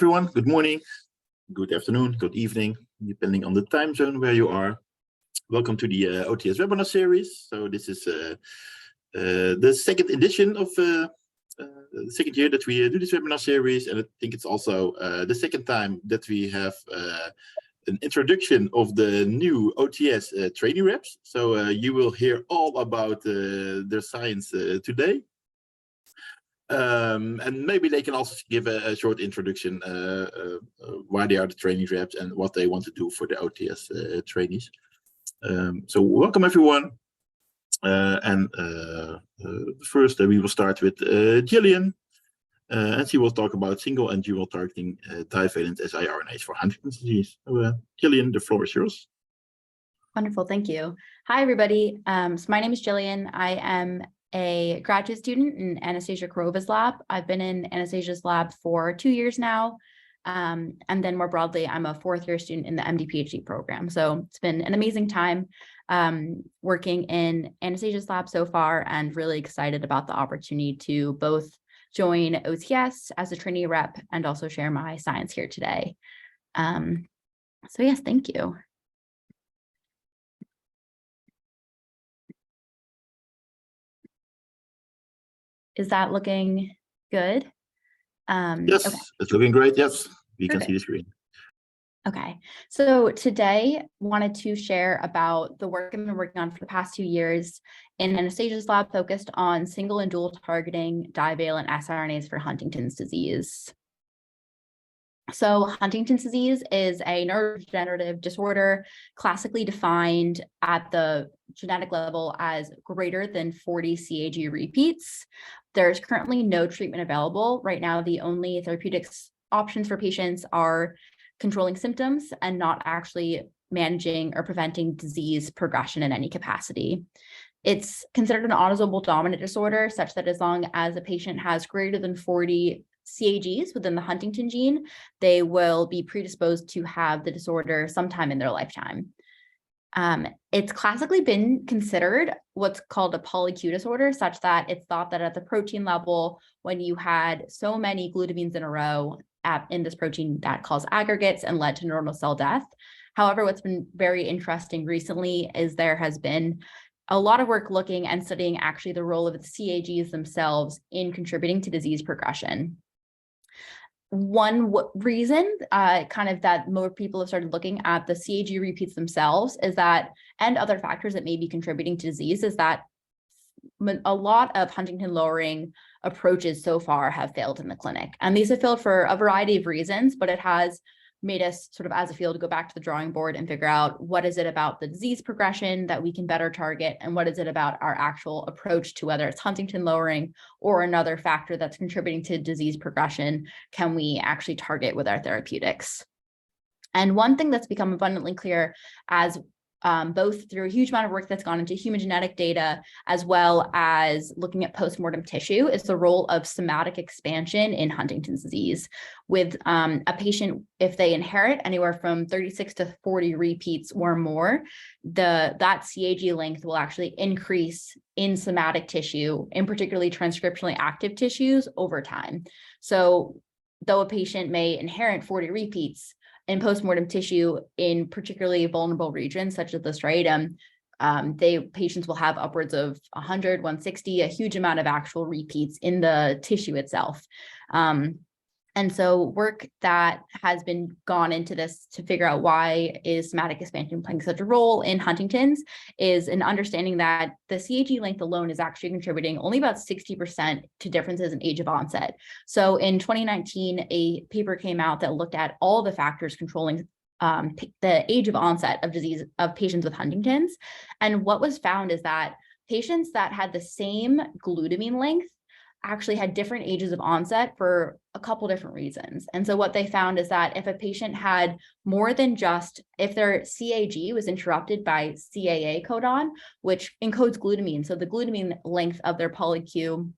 Everyone, good morning, good afternoon, good evening, depending on the time zone where you are. Welcome to the OTS webinar series. So this is the second edition of the second year that we do this webinar series, and I think it's also the second time that we have an introduction of the new OTS trainee reps. So you will hear all about their science today. And maybe they can also give a short introduction why they are the trainee reps and what they want to do for the OTS trainees. So welcome everyone. First we will start with Jillian, and she will talk about single and dual targeting di-valent siRNAs for Huntington's disease. So, Jillian, the floor is yours. Wonderful, thank you. Hi everybody, so my name is Jillian. I am a graduate student in Anastasia Kurova's lab. I've been in Anastasia's lab for 2 years now. And then more broadly, I'm a fourth year student in the MD PhD program. So it's been an amazing time working in Anastasia's lab so far, and really excited about the opportunity to both join OTS as a trainee rep and also share my science here today. So yes, thank you. Is that looking good? Yes, okay. It's looking great. Yes, we Perfect. can see the screen. Okay, so today wanted to share about the work I've been working on for the past 2 years in Anastasia's lab, focused on single and dual targeting divalent siRNAs for Huntington's disease. So Huntington's disease is a neurodegenerative disorder classically defined at the genetic level as greater than 40 CAG repeats. There's currently no treatment available. Right now, the only therapeutics options for patients are controlling symptoms and not actually managing or preventing disease progression in any capacity. It's considered an autosomal dominant disorder, such that as long as a patient has greater than 40 CAGs within the Huntington gene, they will be predisposed to have the disorder sometime in their lifetime. It's classically been considered what's called a poly-Q disorder, such that it's thought that at the protein level, when you had so many glutamines in a row in this protein, that caused aggregates and led to neuronal cell death. However, what's been very interesting recently is there has been a lot of work looking and studying actually the role of the CAGs themselves in contributing to disease progression. One reason kind of that more people have started looking at the CAG repeats themselves is that, and other factors that may be contributing to disease, is that a lot of Huntington lowering approaches so far have failed in the clinic. And these have failed for a variety of reasons, but it has made us sort of as a field go back to the drawing board and figure out what is it about the disease progression that we can better target, and what is it about our actual approach to whether it's Huntington lowering or another factor that's contributing to disease progression can we actually target with our therapeutics. And one thing that's become abundantly clear, as both through a huge amount of work that's gone into human genetic data, as well as looking at postmortem tissue, is the role of somatic expansion in Huntington's disease. With a patient, if they inherit anywhere from 36 to 40 repeats or more, that CAG length will actually increase in somatic tissue, in particularly transcriptionally active tissues, over time. So though a patient may inherit 40 repeats, in postmortem tissue in particularly vulnerable regions such as the striatum, patients will have upwards of 100, 160, a huge amount of actual repeats in the tissue itself. And so work that has been gone into this to figure out why is somatic expansion playing such a role in Huntington's is an understanding that the CAG length alone is actually contributing only about 60% to differences in age of onset. So in 2019, a paper came out that looked at all the factors controlling the age of onset of disease of patients with Huntington's. And what was found is that patients that had the same glutamine length actually had different ages of onset for a couple different reasons. And so what they found is that if a patient had more than just, if their CAG was interrupted by CAA codon, which encodes glutamine, so the glutamine length of their poly-Q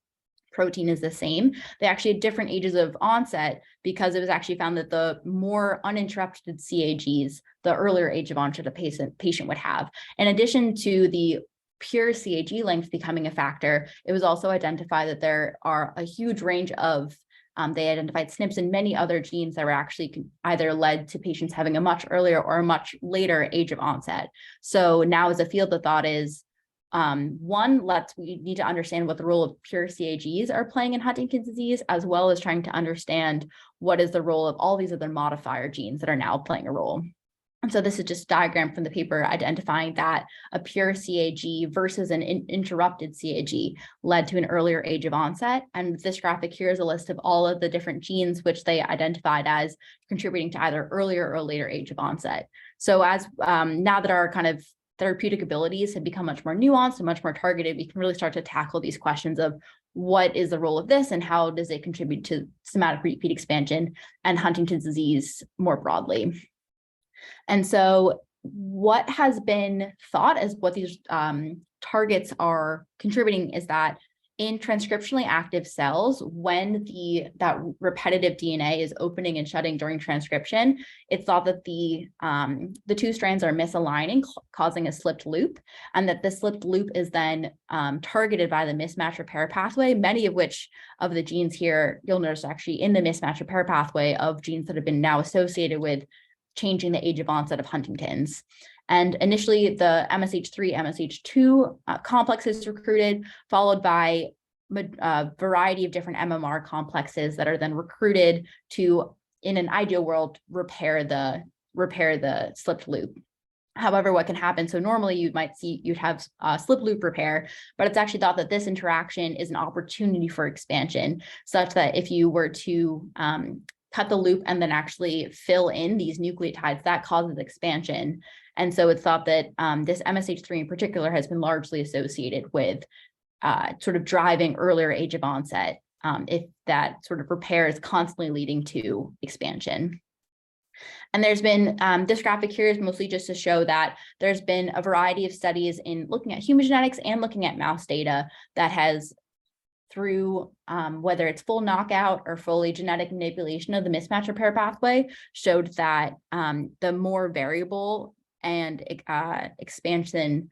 protein is the same, they actually had different ages of onset, because it was actually found that the more uninterrupted CAGs, the earlier age of onset a patient would have. In addition to the pure CAG length becoming a factor, it was also identified that there are a huge range of They identified SNPs and many other genes that were actually either led to patients having a much earlier or a much later age of onset. So now as a field, the thought is, we need to understand what the role of pure CAGs are playing in Huntington's disease, as well as trying to understand what is the role of all these other modifier genes that are now playing a role. And so this is just a diagram from the paper identifying that a pure CAG versus an interrupted CAG led to an earlier age of onset. And this graphic here is a list of all of the different genes which they identified as contributing to either earlier or later age of onset. So as now that our kind of therapeutic abilities have become much more nuanced and much more targeted, we can really start to tackle these questions of what is the role of this and how does it contribute to somatic repeat expansion and Huntington's disease more broadly. And so what has been thought as what these targets are contributing is that in transcriptionally active cells, when that repetitive DNA is opening and shutting during transcription, it's thought that the two strands are misaligning, causing a slipped loop, and that the slipped loop is then targeted by the mismatch repair pathway, many of which of the genes here, you'll notice actually in the mismatch repair pathway of genes that have been now associated with changing the age of onset of Huntington's. And initially the MSH3, MSH2 complexes recruited, followed by a variety of different MMR complexes that are then recruited to, in an ideal world, repair the slipped loop. However, what can happen, so normally you'd have slip loop repair, but it's actually thought that this interaction is an opportunity for expansion, such that if you were to cut the loop and then actually fill in these nucleotides, that causes expansion. And so it's thought that this MSH3 in particular has been largely associated with sort of driving earlier age of onset, if that sort of repair is constantly leading to expansion. And there's been, this graphic here is mostly just to show that there's been a variety of studies in looking at human genetics and looking at mouse data that has, through whether it's full knockout or fully genetic manipulation of the mismatch repair pathway, showed that the more variable and expansion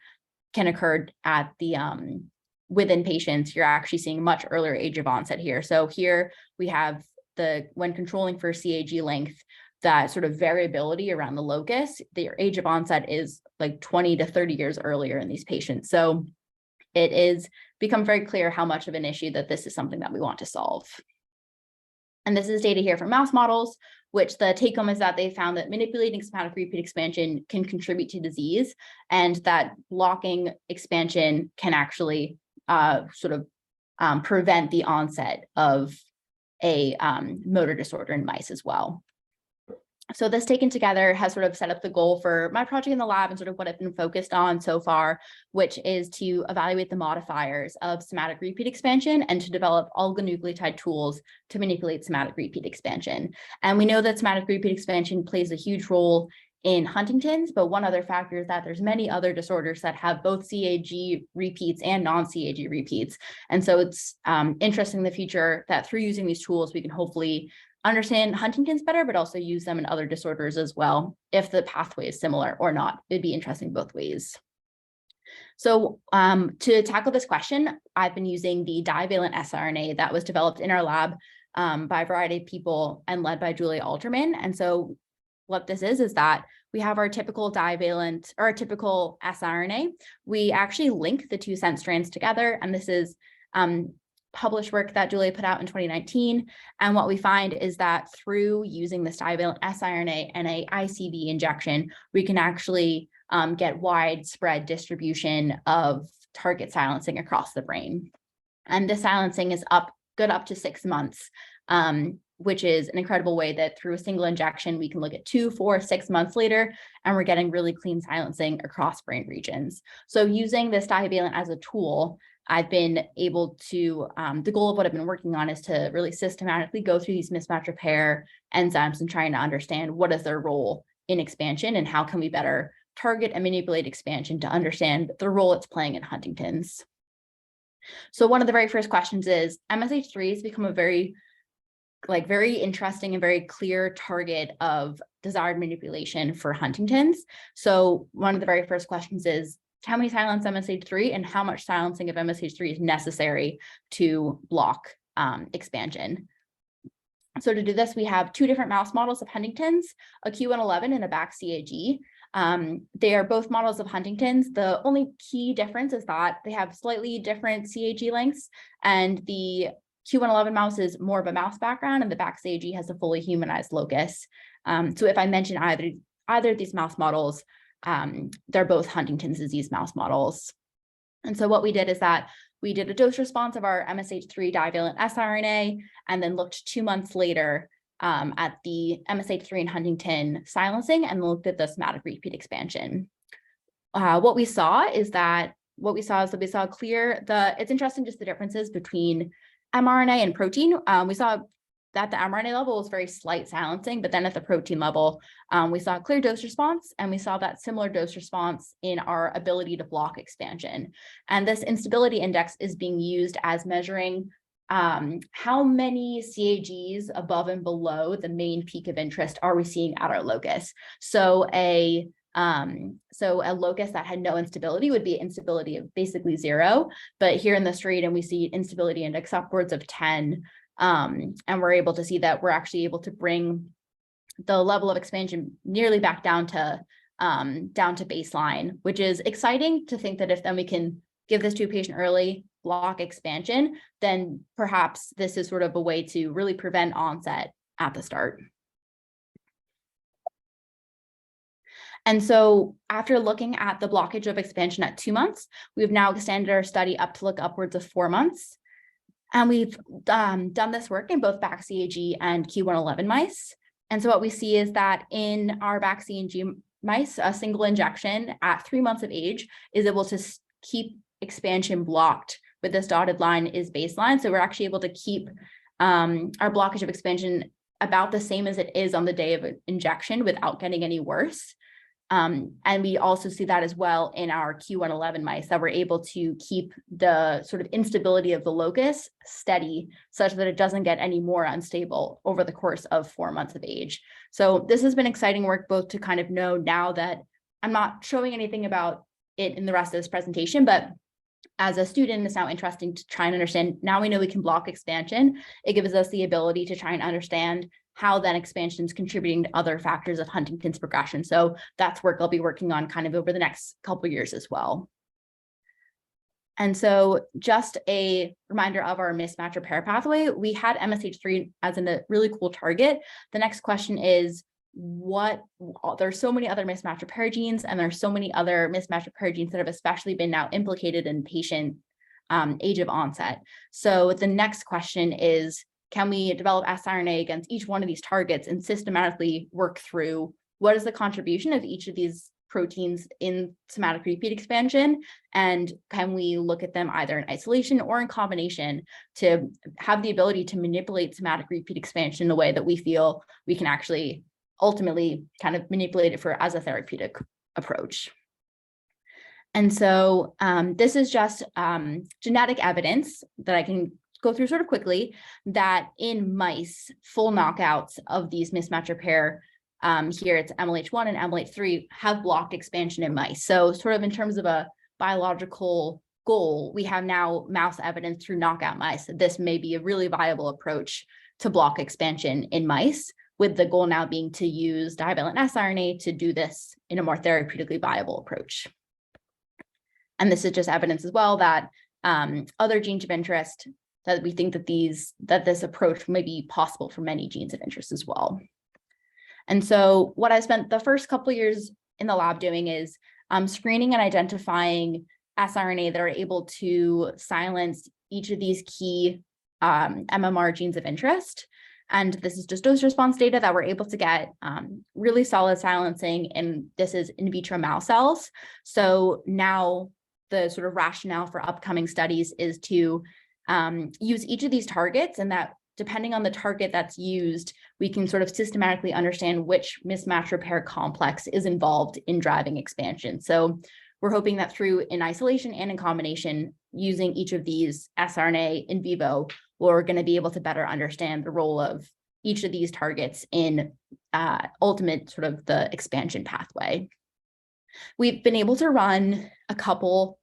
can occur at the within patients, you're actually seeing much earlier age of onset here. So here we have when controlling for CAG length, that sort of variability around the locus, their age of onset is like 20 to 30 years earlier in these patients. So it is become very clear how much of an issue that this is something that we want to solve. And this is data here from mouse models, which the take home is that they found that manipulating somatic repeat expansion can contribute to disease, and that blocking expansion can actually prevent the onset of a motor disorder in mice as well. So this taken together has sort of set up the goal for my project in the lab and sort of what I've been focused on so far, which is to evaluate the modifiers of somatic repeat expansion and to develop oligonucleotide tools to manipulate somatic repeat expansion. And we know that somatic repeat expansion plays a huge role in Huntington's, but one other factor is that there's many other disorders that have both CAG repeats and non-CAG repeats. And so it's interesting in the future that through using these tools, we can hopefully understand Huntington's better, but also use them in other disorders as well, if the pathway is similar or not. It'd be interesting both ways. So to tackle this question, I've been using the divalent siRNA that was developed in our lab by a variety of people and led by Julia Alterman. And so what this is that we have our typical divalent or a typical siRNA. We actually link the two sense strands together, and this is published work that Julia put out in 2019. And what we find is that through using this divalent siRNA and a ICV injection, we can actually get widespread distribution of target silencing across the brain. And this silencing is good up to 6 months, which is an incredible way that through a single injection, we can look at 2, 4, 6 months later, and we're getting really clean silencing across brain regions. So using this divalent as a tool, I've been able to, the goal of what I've been working on is to really systematically go through these mismatch repair enzymes and trying to understand what is their role in expansion and how can we better target and manipulate expansion to understand the role it's playing in Huntington's. So one of the very first questions is, MSH3 has become a very interesting and very clear target of desired manipulation for Huntington's. So one of the very first questions is, how many silence MSH3 and how much silencing of MSH3 is necessary to block expansion? So to do this, we have two different mouse models of Huntington's, a Q111 and a BAC-CAG. They are both models of Huntington's. The only key difference is that they have slightly different CAG lengths, and the Q111 mouse is more of a mouse background, and the BAC-CAG has a fully humanized locus. So if I mention either of these mouse models, they're both Huntington's disease mouse models. And so what we did is that we did a dose response of our MSH3 divalent siRNA, and then looked 2 months later at the MSH3 and Huntington silencing, and looked at the somatic repeat expansion. What we saw is that we saw clear, it's interesting just the differences between mRNA and protein. We saw that the mRNA level was very slight silencing, but then at the protein level, we saw a clear dose response, and we saw that similar dose response in our ability to block expansion. And this instability index is being used as measuring how many CAGs above and below the main peak of interest are we seeing at our locus. So a locus that had no instability would be instability of basically 0, but here in the striatum we see instability index upwards of 10. And we're able to see that we're actually able to bring the level of expansion nearly back down to baseline, which is exciting to think that if then we can give this to a patient early, block expansion, then perhaps this is sort of a way to really prevent onset at the start. And so after looking at the blockage of expansion at 2 months, we've now extended our study up to look upwards of 4 months. And we've done this work in both BAC-CAG and Q111 mice. And so what we see is that in our BAC-CAG mice, a single injection at 3 months of age is able to keep expansion blocked with this dotted line is baseline. So we're actually able to keep our blockage of expansion about the same as it is on the day of injection without getting any worse. And we also see that as well in our Q111 mice, that we're able to keep the sort of instability of the locus steady such that it doesn't get any more unstable over the course of 4 months of age. So this has been exciting work, both to kind of know now that I'm not showing anything about it in the rest of this presentation, but as a student, it's now interesting to try and understand. Now we know we can block expansion. It gives us the ability to try and understand how then expansion is contributing to other factors of Huntington's progression. So that's work I'll be working on kind of over the next couple of years as well. And so just a reminder of our mismatch repair pathway, we had MSH3 as a really cool target. The next question is, there's so many other mismatch repair genes, and there's so many other mismatch repair genes that have especially been now implicated in patient age of onset. So the next question is, can we develop siRNA against each one of these targets and systematically work through what is the contribution of each of these proteins in somatic repeat expansion? And can we look at them either in isolation or in combination to have the ability to manipulate somatic repeat expansion in a way that we feel we can actually ultimately kind of manipulate it as a therapeutic approach? And so this is just genetic evidence that I can go through sort of quickly, that in mice, full knockouts of these mismatch repair, here it's MLH1 and MLH3, have blocked expansion in mice. So sort of in terms of a biological goal, we have now mouse evidence through knockout mice that this may be a really viable approach to block expansion in mice, with the goal now being to use divalent siRNA to do this in a more therapeutically viable approach. And this is just evidence as well that other genes of interest, that we think that this approach may be possible for many genes of interest as well. And so what I spent the first couple of years in the lab doing is screening and identifying siRNA that are able to silence each of these key MMR genes of interest. And this is just dose response data that we're able to get really solid silencing, and this is in vitro mouse cells. So now the sort of rationale for upcoming studies is to use each of these targets, and that depending on the target that's used, we can sort of systematically understand which mismatch repair complex is involved in driving expansion. So we're hoping that through in isolation and in combination, using each of these siRNA in vivo, we're going to be able to better understand the role of each of these targets in ultimate sort of the expansion pathway. We've been able to run a couple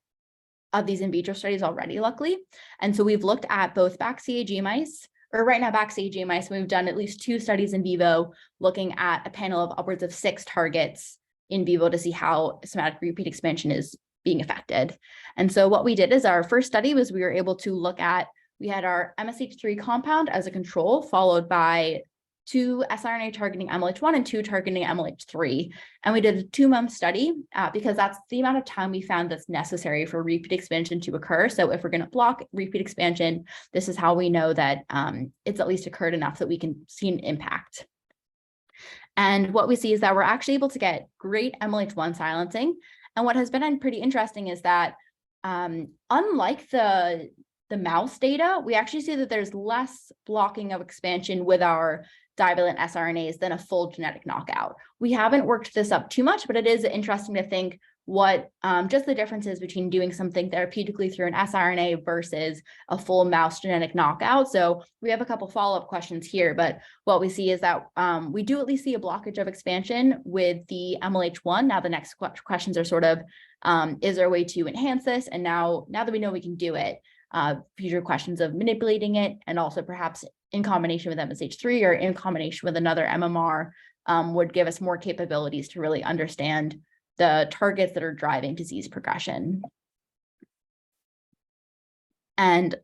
of these in vitro studies already, luckily. And so we've looked at both BAC-CAG mice or right now backstage mice, we've done at least 2 studies in vivo looking at a panel of upwards of 6 targets in vivo to see how somatic repeat expansion is being affected. And so what we did is our first study was we were able to look at, we had our MSH3 compound as a control, followed by 2 siRNA targeting MLH1 and 2 targeting MLH3. And we did a 2-month study because that's the amount of time we found that's necessary for repeat expansion to occur. So if we're going to block repeat expansion, this is how we know that it's at least occurred enough that we can see an impact. And what we see is that we're actually able to get great MLH1 silencing. And what has been pretty interesting is that unlike the mouse data, we actually see that there's less blocking of expansion with our divalent siRNAs than a full genetic knockout. We haven't worked this up too much, but it is interesting to think what just the differences between doing something therapeutically through an siRNA versus a full mouse genetic knockout. So we have a couple follow-up questions here, but what we see is that we do at least see a blockage of expansion with the MLH1. Now the next questions are sort of, is there a way to enhance this? And now that we know we can do it, future questions of manipulating it, and also perhaps in combination with MSH3 or in combination with another MMR would give us more capabilities to really understand the targets that are driving disease progression. And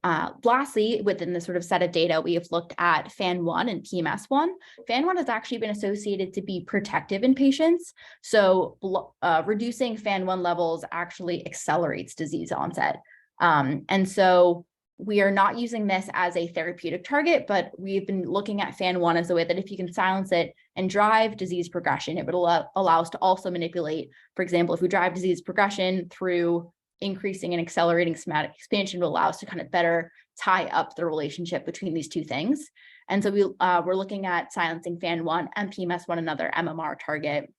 lastly, within this sort of set of data, we have looked at FAN1 and PMS1. FAN1 has actually been associated to be protective in patients. So reducing FAN1 levels actually accelerates disease onset. And so we are not using this as a therapeutic target, but we've been looking at FAN1 as a way that if you can silence it and drive disease progression, it would allow us to also manipulate, for example, if we drive disease progression through increasing and accelerating somatic expansion, will allow us to kind of better tie up the relationship between these 2 things. And so we're looking at silencing FAN1 and PMS1, another MMR target,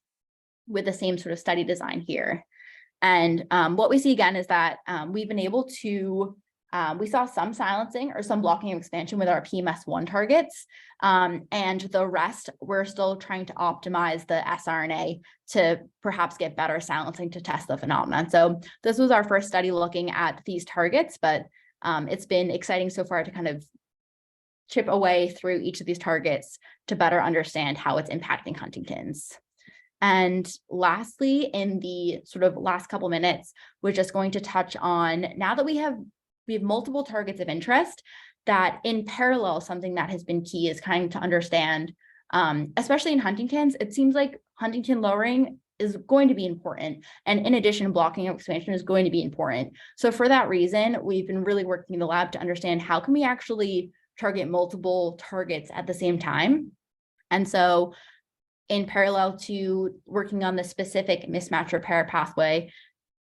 with the same sort of study design here. And what we see again is that we've been able to, we saw some silencing or some blocking of expansion with our PMS1 targets, and the rest, we're still trying to optimize the siRNA to perhaps get better silencing to test the phenomenon. So this was our first study looking at these targets, but it's been exciting so far to kind of chip away through each of these targets to better understand how it's impacting Huntington's. And lastly, in the sort of last couple minutes, we're just going to touch on, now that we have multiple targets of interest, that in parallel, something that has been key is kind of to understand, especially in Huntington's, it seems like Huntington lowering is going to be important. And in addition, blocking of expansion is going to be important. So for that reason, we've been really working in the lab to understand how can we actually target multiple targets at the same time. And so in parallel to working on the specific mismatch repair pathway,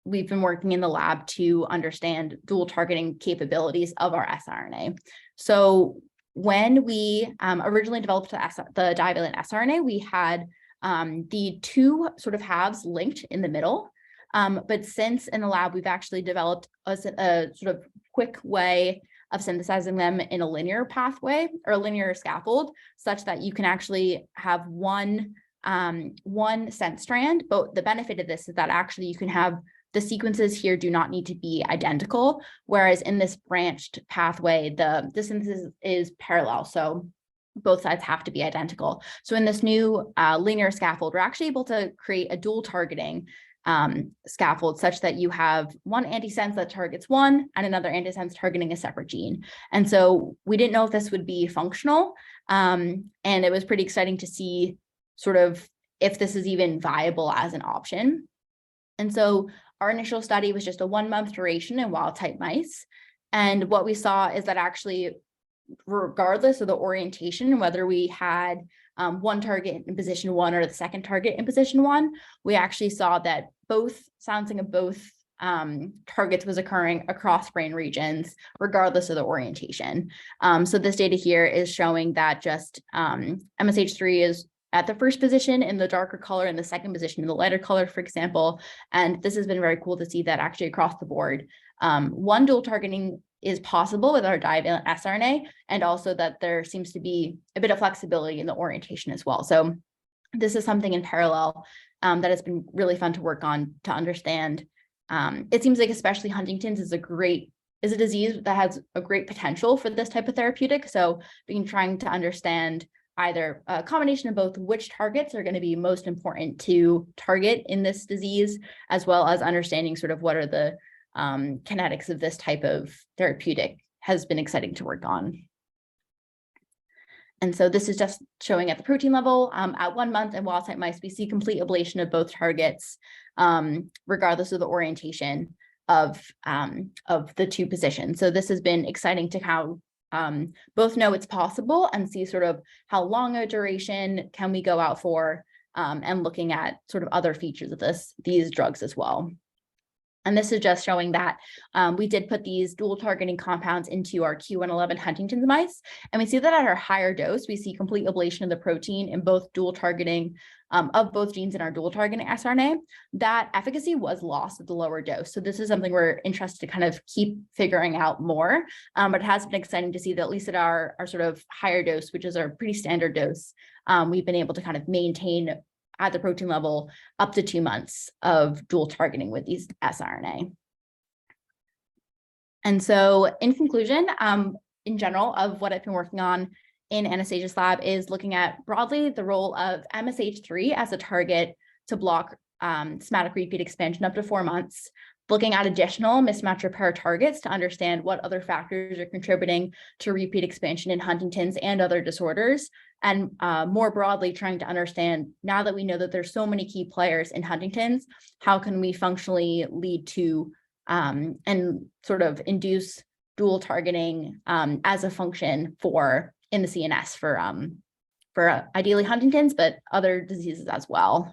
we've been working in the lab to understand dual targeting capabilities of our siRNA. So when we originally developed the divalent siRNA, we had the 2 sort of halves linked in the middle. But since in the lab, we've actually developed a sort of quick way of synthesizing them in a linear pathway or a linear scaffold, such that you can actually have one sense strand. But the benefit of this is that actually you can have the sequences here do not need to be identical, whereas in this branched pathway, the synthesis is parallel. So both sides have to be identical. So in this new linear scaffold, we're actually able to create a dual targeting scaffold such that you have one antisense that targets one and another antisense targeting a separate gene. And so we didn't know if this would be functional. And it was pretty exciting to see sort of if this is even viable as an option. And so our initial study was just a 1-month duration in wild type mice. And what we saw is that actually, regardless of the orientation, whether we had one target in position 1 or the second target in position 1, we actually saw that both silencing of both targets was occurring across brain regions, regardless of the orientation. So this data here is showing that just MSH3 is at the first position in the darker color and the second position in the lighter color, for example. And this has been very cool to see that actually across the board, one dual targeting is possible with our divalent siRNA, and also that there seems to be a bit of flexibility in the orientation as well. So this is something in parallel that has been really fun to work on to understand. It seems like especially Huntington's is a great is a disease that has a great potential for this type of therapeutic. So being trying to understand either a combination of both which targets are going to be most important to target in this disease, as well as understanding sort of what are the kinetics of this type of therapeutic has been exciting to work on. And so this is just showing at the protein level. At 1 month in wild-type mice, we see complete ablation of both targets, regardless of the orientation of the two positions. So this has been exciting to how both know it's possible and see sort of how long a duration can we go out for, and looking at sort of other features of these drugs as well. And this is just showing that we did put these dual targeting compounds into our Q111 Huntington's mice. And we see that at our higher dose, we see complete ablation of the protein in both dual targeting of both genes in our dual targeting siRNA. That efficacy was lost at the lower dose. So this is something we're interested to kind of keep figuring out more. But it has been exciting to see that at least at our sort of higher dose, which is our pretty standard dose, we've been able to kind of maintain at the protein level up to 2 months of dual targeting with these siRNA. And so in conclusion, in general of what I've been working on in Anastasia's lab is looking at broadly the role of MSH3 as a target to block somatic repeat expansion up to 4 months, looking at additional mismatch repair targets to understand what other factors are contributing to repeat expansion in Huntington's and other disorders, and more broadly trying to understand, now that we know that there's so many key players in Huntington's, how can we functionally lead to and sort of induce dual targeting as a function for in the CNS for ideally Huntington's, but other diseases as well.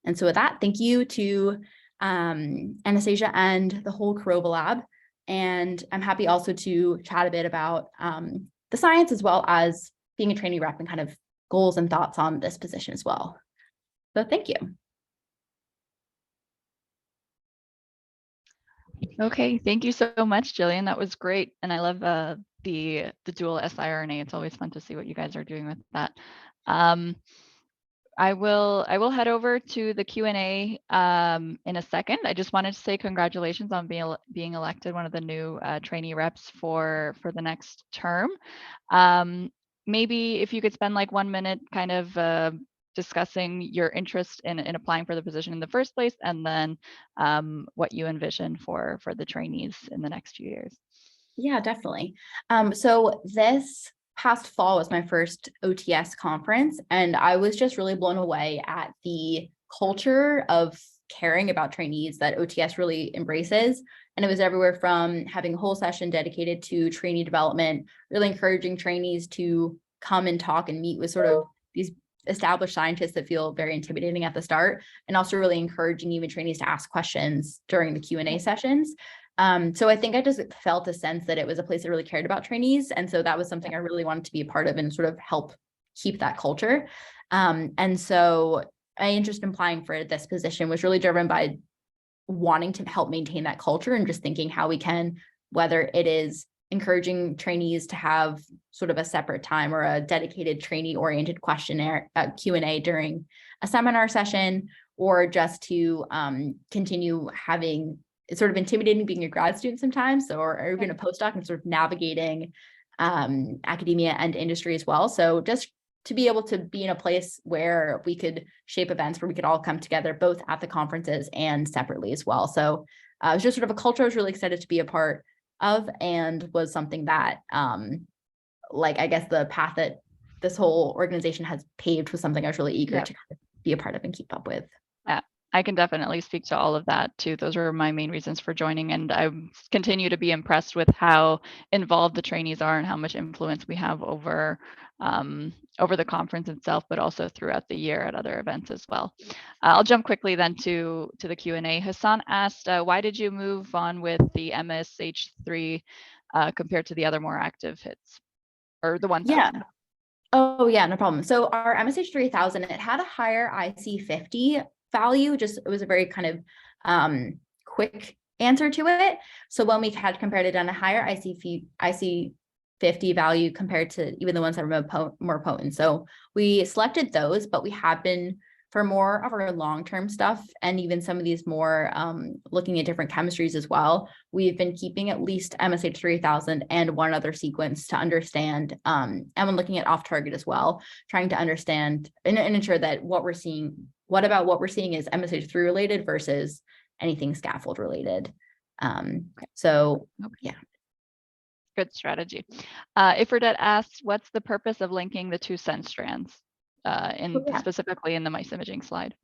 And so with that, thank you to Anastasia and the whole Kurova lab. And I'm happy also to chat a bit about the science as well as being a trainee rep and kind of goals and thoughts on this position as well. So thank you. Okay, thank you so much, Jillian. That was great. And I love the dual siRNA. It's always fun to see what you guys are doing with that. I will head over to the Q&A in a second. I just wanted to say congratulations on being elected one of the new trainee reps for the next term. Maybe if you could spend like 1 minute kind of discussing your interest in applying for the position in the first place, and then what you envision for the trainees in the next few years. Yeah, definitely. So this past fall was my first OTS conference, and I was just really blown away at the culture of caring about trainees that OTS really embraces. And it was everywhere from having a whole session dedicated to trainee development, really encouraging trainees to come and talk and meet with sort of these established scientists that feel very intimidating at the start, and also really encouraging even trainees to ask questions during the Q&A sessions. So I think I just felt a sense that it was a place that really cared about trainees. And so that was something I really wanted to be a part of and sort of help keep that culture. And so my interest in applying for this position was really driven by wanting to help maintain that culture and just thinking how we can, whether it is encouraging trainees to have sort of a separate time or a dedicated trainee oriented questionnaire Q&A during a seminar session, or just to continue having, it's sort of intimidating being a grad student sometimes, or even a postdoc, and sort of navigating academia and industry as well. So just to be able to be in a place where we could shape events where we could all come together, both at the conferences and separately as well. So it was just sort of a culture I was really excited to be a part of, and was something that, like, I guess the path that this whole organization has paved was something I was really eager to kind of be a part of and keep up with. Yeah, I can definitely speak to all of that too. Those were my main reasons for joining, and I continue to be impressed with how involved the trainees are and how much influence we have over the conference itself, but also throughout the year at other events as well. I'll jump quickly then to the Q&A. Hassan asked, why did you move on with the MSH3 compared to the other more active hits, or the 1000? Yeah. Oh yeah, no problem. So our MSH3000, it had a higher IC50 value. It was a very kind of quick answer to it. So when we had compared it on a higher IC50 value compared to even the ones that were more potent. So we selected those, but we have been for more of our long-term stuff, and even some of these more looking at different chemistries as well, we've been keeping at least MSH 3000 and one other sequence to understand, and when looking at off-target as well, trying to understand and ensure that what we're seeing is MSH3 related versus anything scaffold related. So yeah. Good strategy. Ifradet asks, what's the purpose of linking the two sense strands specifically in the mice imaging slide?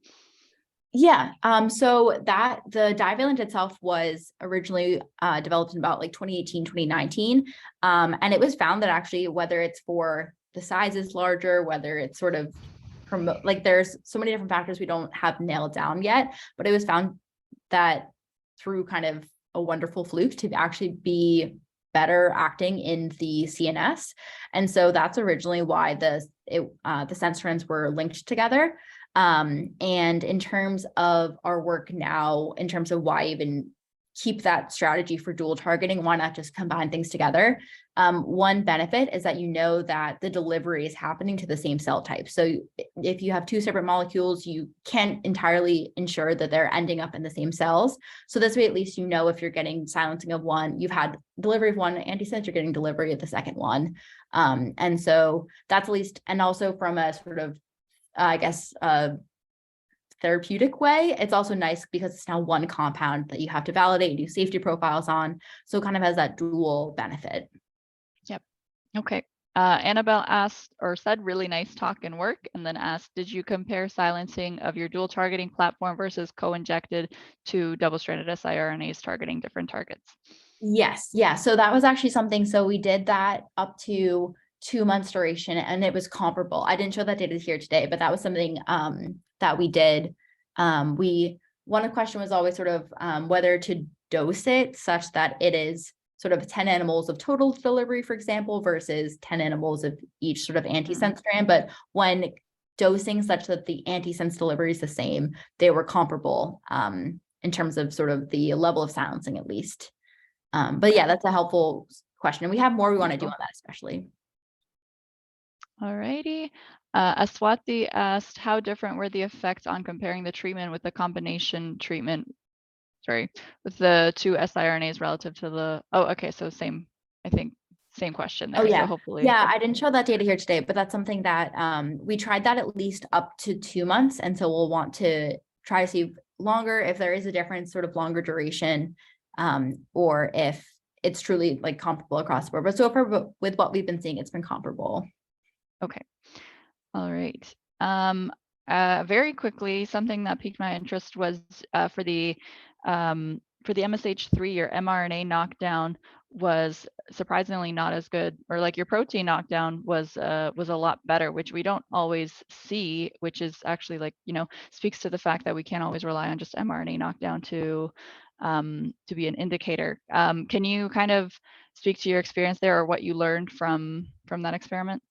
Yeah, so that the di-valent itself was originally developed in about like 2018, 2019. And it was found that actually, whether it's for the size is larger, whether it's sort of like there's so many different factors we don't have nailed down yet, but it was found that through kind of a wonderful fluke to actually be better acting in the CNS. And so that's originally why the sense strands were linked together. And in terms of our work now, in terms of why even keep that strategy for dual targeting, why not just combine things together? One benefit is that you know that the delivery is happening to the same cell type. So if you have two separate molecules, you can't entirely ensure that they're ending up in the same cells. So this way, at least you know if you're getting silencing of one, you've had delivery of one antisense, you're getting delivery of the second one. And so that's at least, and also from a sort of, I guess, therapeutic way, it's also nice because it's now one compound that you have to validate and do safety profiles on. So it kind of has that dual benefit. Yep. Okay. Annabelle asked or said, really nice talk and work, and then asked, did you compare silencing of your dual targeting platform versus co-injected to double-stranded siRNAs targeting different targets? Yes. Yeah. So that was actually something. So we did that up to 2 months duration, and it was comparable. I didn't show that data here today, but that was something that we did. One question was always sort of whether to dose it such that it is sort of 10 animals of total delivery, for example, versus 10 animals of each sort of antisense strand. But when dosing such that the antisense delivery is the same, they were comparable in terms of sort of the level of silencing, at least. But yeah, that's a helpful question. And we have more we want to do on that, especially. All righty. Aswati asked, how different were the effects on comparing the treatment with the combination treatment, with the two siRNAs relative to the, so same, I think, same question there. Oh, yeah. So hopefully. Yeah, I didn't show that data here today, but that's something that we tried that at least up to 2 months. And so we'll want to try to see longer, if there is a difference, sort of longer duration, or if it's truly like comparable across the board. But so far with what we've been seeing, it's been comparable. Okay. All right. Very quickly, something that piqued my interest was for the MSH3, your mRNA knockdown was surprisingly not as good, or like your protein knockdown was a lot better, which we don't always see, which is actually like, speaks to the fact that we can't always rely on just mRNA knockdown to be an indicator. Can you kind of speak to your experience there, or what you learned from that experiment?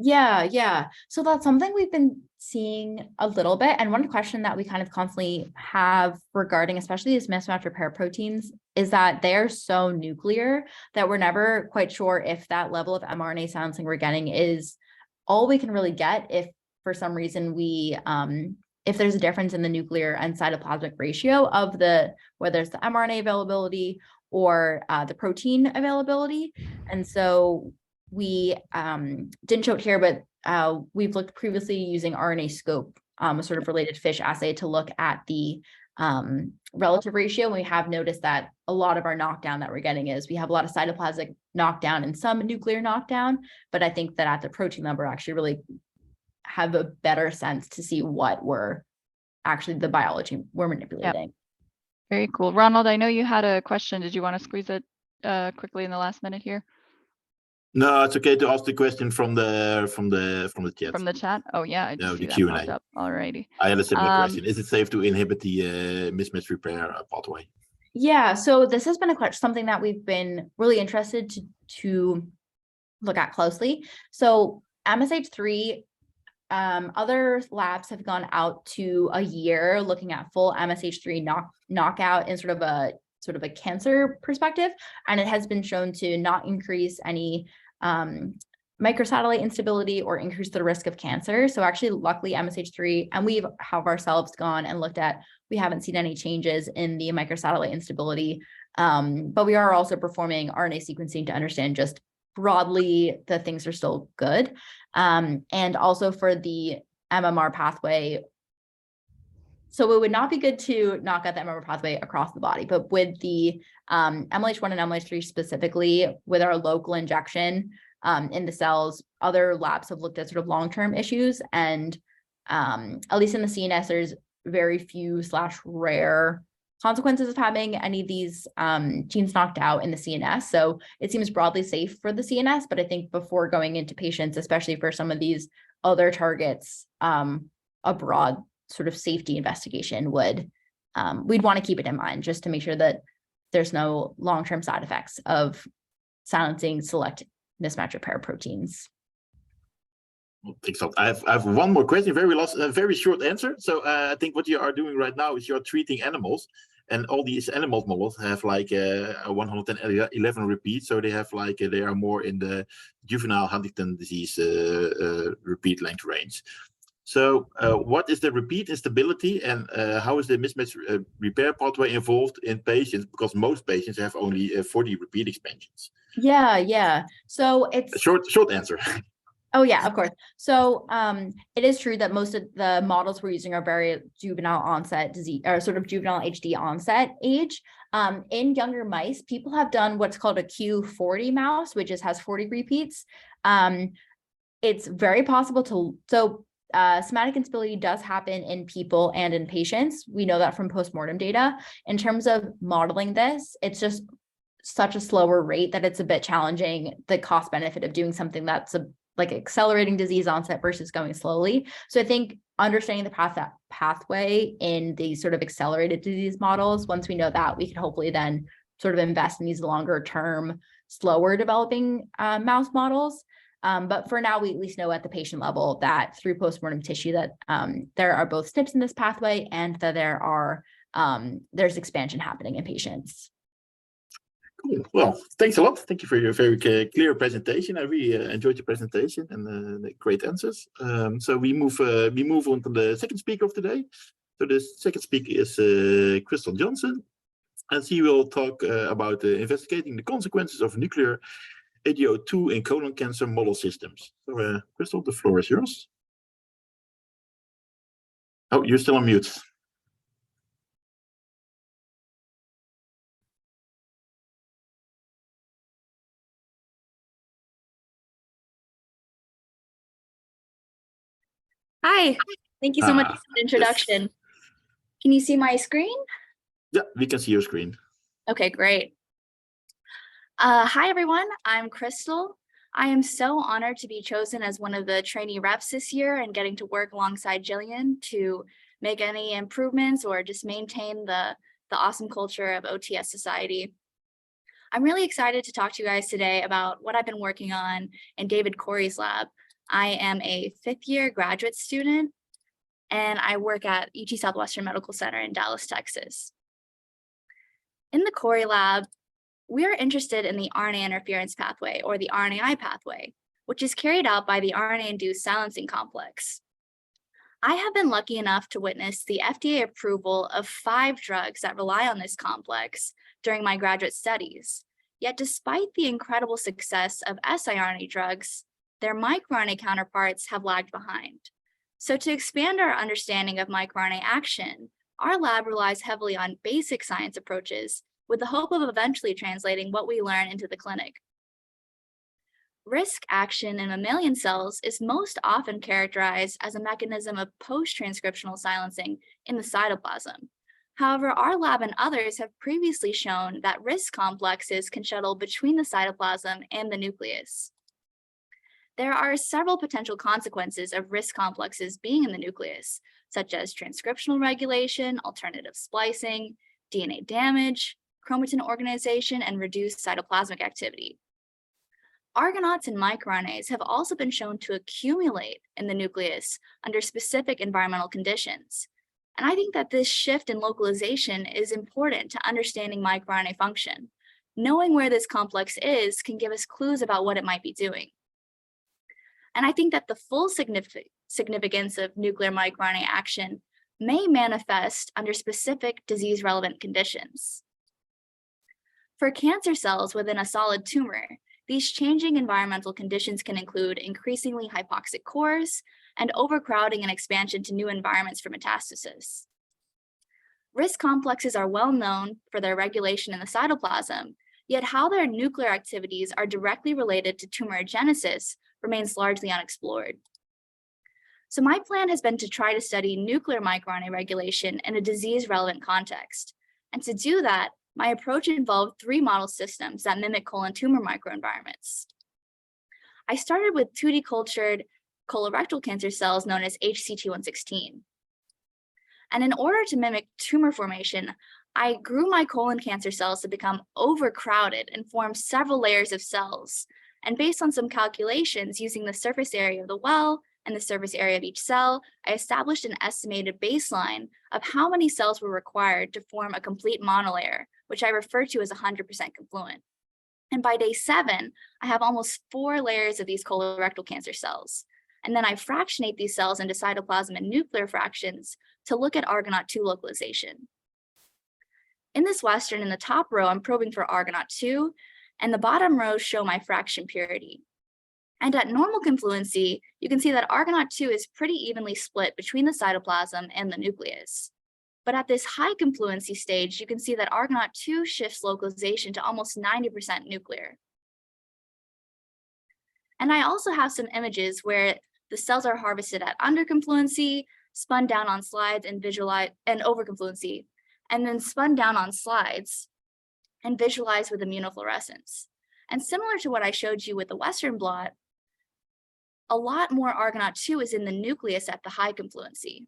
Yeah. So that's something we've been seeing a little bit. And one question that we kind of constantly have regarding, especially these mismatch repair proteins, is that they're so nuclear that we're never quite sure if that level of mRNA silencing we're getting is all we can really get. If for some reason if there's a difference in the nuclear and cytoplasmic ratio of whether it's the mRNA availability or the protein availability. And so we didn't show it here, but we've looked previously using RNA-scope, a sort of related fish assay, to look at the relative ratio. And we have noticed that a lot of our knockdown that we're getting is we have a lot of cytoplasmic knockdown and some nuclear knockdown, but I think that at the protein level, actually really have a better sense to see what we're actually the biology we're manipulating. Yep. Very cool. Ronald, I know you had a question. Did you want to squeeze it quickly in the last minute here? No, it's okay to ask the question from the chat. From the chat? Oh yeah, I just see the that Q&A. popped up. Alrighty. I had a similar question. Is it safe to inhibit the mismatch repair pathway? Yeah, so this has been something that we've been really interested to look at closely. So MSH3, other labs have gone out to a year looking at full MSH3 knockout in sort of a cancer perspective, and it has been shown to not increase any microsatellite instability or increase the risk of cancer. So actually, luckily, MSH3, and we have ourselves gone and looked at, we haven't seen any changes in the microsatellite instability, but we are also performing RNA sequencing to understand just broadly the things are still good. And also for the MMR pathway, so it would not be good to knock out the MMR pathway across the body, but with the MLH1 and MLH3 specifically, with our local injection in the cells, other labs have looked at sort of long-term issues, and at least in the CNS, there's very few / rare consequences of having any of these genes knocked out in the CNS. So it seems broadly safe for the CNS, but I think before going into patients, especially for some of these other targets, a broad sort of safety investigation would, we'd want to keep it in mind just to make sure that there's no long-term side effects of silencing select mismatch repair proteins. Thanks a lot. I have one more question, very short answer. So I think what you are doing right now is you're treating animals, and all these animal models have like 111 repeats. So they have like, they are more in the juvenile Huntington disease repeat length range. So what is the repeat instability, and how is the mismatch repair pathway involved in patients? Because most patients have only 40 repeat expansions. Yeah. So it's short answer. Oh yeah, of course. So it is true that most of the models we're using are very juvenile onset disease, or sort of juvenile HD onset age. In younger mice, people have done what's called a Q40 mouse, which has 40 repeats. It's very possible to, somatic instability does happen in people and in patients. We know that from postmortem data. In terms of modeling this, it's just such a slower rate that it's a bit challenging, the cost benefit of doing something that's like accelerating disease onset versus going slowly. So I think understanding the pathway in these sort of accelerated disease models, once we know that, we can hopefully then sort of invest in these longer term, slower developing mouse models. But for now, we at least know at the patient level that through postmortem tissue that there are both SNPs in this pathway, and that there's expansion happening in patients. Cool. Well, thanks a lot. Thank you for your very clear presentation. I really enjoyed your presentation and the great answers. So we move on to the second speaker of today. So the second speaker is Krystal Johnson, and she will talk about investigating the consequences of nuclear ADO2 in colon cancer model systems. So Krystal, the floor is yours. Oh, you're still on mute. Hi, thank you so much for the introduction. Yes. Can you see my screen? Yeah, we can see your screen. Okay, great. Hi, everyone. I'm Krystal. I am so honored to be chosen as one of the trainee reps this year and getting to work alongside Jillian to make any improvements or just maintain the awesome culture of OTS Society. I'm really excited to talk to you guys today about what I've been working on in David Corey's lab. I am a 5th-year graduate student, and I work at UT Southwestern Medical Center in Dallas, Texas. In the Corey lab, we are interested in the RNA interference pathway, or the RNAi pathway, which is carried out by the RNA-induced silencing complex. I have been lucky enough to witness the FDA approval of 5 drugs that rely on this complex during my graduate studies. Yet despite the incredible success of siRNA drugs, their microRNA counterparts have lagged behind. So to expand our understanding of microRNA action, our lab relies heavily on basic science approaches with the hope of eventually translating what we learn into the clinic. RISC action in mammalian cells is most often characterized as a mechanism of post-transcriptional silencing in the cytoplasm. However, our lab and others have previously shown that RISC complexes can shuttle between the cytoplasm and the nucleus. There are several potential consequences of RISC complexes being in the nucleus, such as transcriptional regulation, alternative splicing, DNA damage, chromatin organization, and reduced cytoplasmic activity. Argonauts and microRNAs have also been shown to accumulate in the nucleus under specific environmental conditions. And I think that this shift in localization is important to understanding microRNA function. Knowing where this complex is can give us clues about what it might be doing. And I think that the full significance of nuclear microRNA action may manifest under specific disease-relevant conditions. For cancer cells within a solid tumor, these changing environmental conditions can include increasingly hypoxic cores and overcrowding and expansion to new environments for metastasis. Risk complexes are well known for their regulation in the cytoplasm, yet how their nuclear activities are directly related to tumorigenesis remains largely unexplored. So my plan has been to try to study nuclear microRNA regulation in a disease-relevant context. And to do that, my approach involved 3 model systems that mimic colon tumor microenvironments. I started with 2D cultured colorectal cancer cells known as HCT116. And in order to mimic tumor formation, I grew my colon cancer cells to become overcrowded and form several layers of cells. And based on some calculations using the surface area of the well and the surface area of each cell, I established an estimated baseline of how many cells were required to form a complete monolayer, which I refer to as 100% confluent. And by day 7, I have almost 4 layers of these colorectal cancer cells. And then I fractionate these cells into cytoplasm and nuclear fractions to look at Argonaut-2 localization. In this Western, in the top row, I'm probing for Argonaut-2, and the bottom rows show my fraction purity. And at normal confluency, you can see that Argonaut-2 is pretty evenly split between the cytoplasm and the nucleus. But at this high confluency stage, you can see that Argonaut-2 shifts localization to almost 90% nuclear. And I also have some images where the cells are harvested at underconfluency, spun down on slides and visualized, and overconfluency, and then spun down on slides and visualized with immunofluorescence. And similar to what I showed you with the Western blot, a lot more Argonaut-2 is in the nucleus at the high confluency.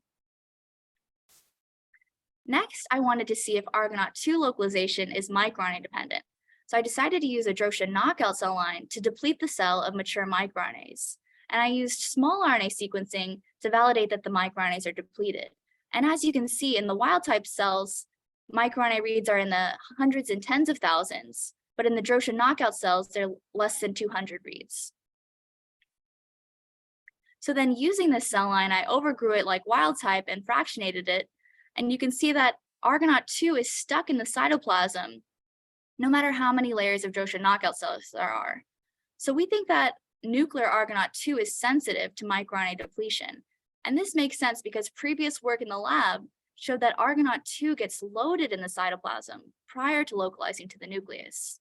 Next, I wanted to see if Argonaut-2 localization is microRNA dependent. So I decided to use a Drosha knockout cell line to deplete the cell of mature microRNAs. And I used small RNA sequencing to validate that the microRNAs are depleted. And as you can see in the wild type cells, microRNA reads are in the hundreds and tens of thousands, but in the Drosha knockout cells, they're less than 200 reads. So then using this cell line, I overgrew it like wild type and fractionated it. And you can see that Argonaut-2 is stuck in the cytoplasm, no matter how many layers of Drosha knockout cells there are. So we think that nuclear Argonaut-2 is sensitive to microRNA depletion. And this makes sense because previous work in the lab showed that Argonaut-2 gets loaded in the cytoplasm prior to localizing to the nucleus.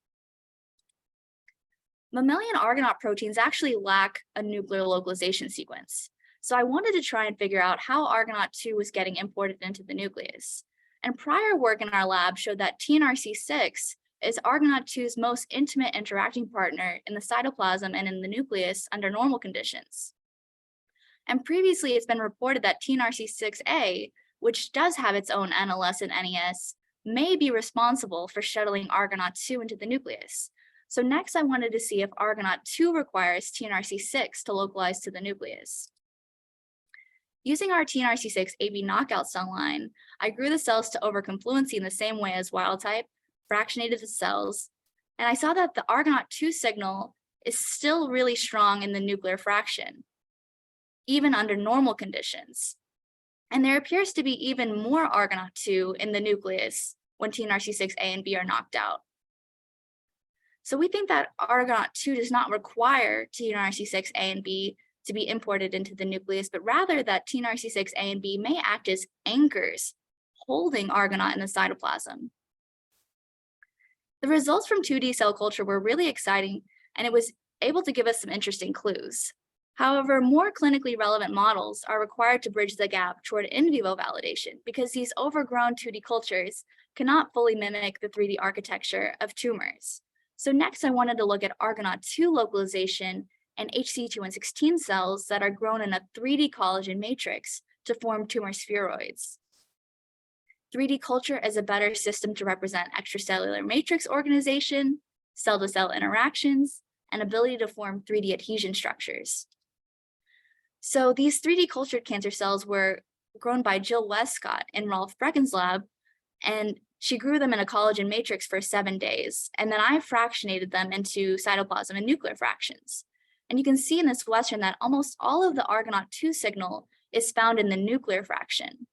Mammalian Argonaut proteins actually lack a nuclear localization sequence. So I wanted to try and figure out how Argonaut-2 was getting imported into the nucleus. And prior work in our lab showed that TNRC6 is Argonaut-2's most intimate interacting partner in the cytoplasm and in the nucleus under normal conditions. And previously, it's been reported that TNRC6A, which does have its own NLS and NES, may be responsible for shuttling Argonaut-2 into the nucleus. So next, I wanted to see if Argonaut-2 requires TNRC6 to localize to the nucleus. Using our TNRC6 AB knockout cell line, I grew the cells to overconfluency in the same way as wild type, fractionated the cells, and I saw that the Argonaut-2 signal is still really strong in the nuclear fraction, even under normal conditions. And there appears to be even more Argonaut-2 in the nucleus when TNRC6A and B are knocked out. So we think that Argonaut-2 does not require TNRC6A and B to be imported into the nucleus, but rather that TNRC6A and B may act as anchors holding Argonaut in the cytoplasm. The results from 2D cell culture were really exciting, and it was able to give us some interesting clues. However, more clinically relevant models are required to bridge the gap toward in vivo validation because these overgrown 2D cultures cannot fully mimic the 3D architecture of tumors. So next, I wanted to look at Argonaut-2 localization and HCT116 cells that are grown in a 3D collagen matrix to form tumor spheroids. 3D culture is a better system to represent extracellular matrix organization, cell-to-cell interactions, and ability to form 3D adhesion structures. So these 3D cultured cancer cells were grown by Jill Westcott in Rolf Brecken's lab, and she grew them in a collagen matrix for 7 days, and then I fractionated them into cytoplasm and nuclear fractions. And you can see in this Western that almost all of the Argonaute-2 signal is found in the nuclear fraction.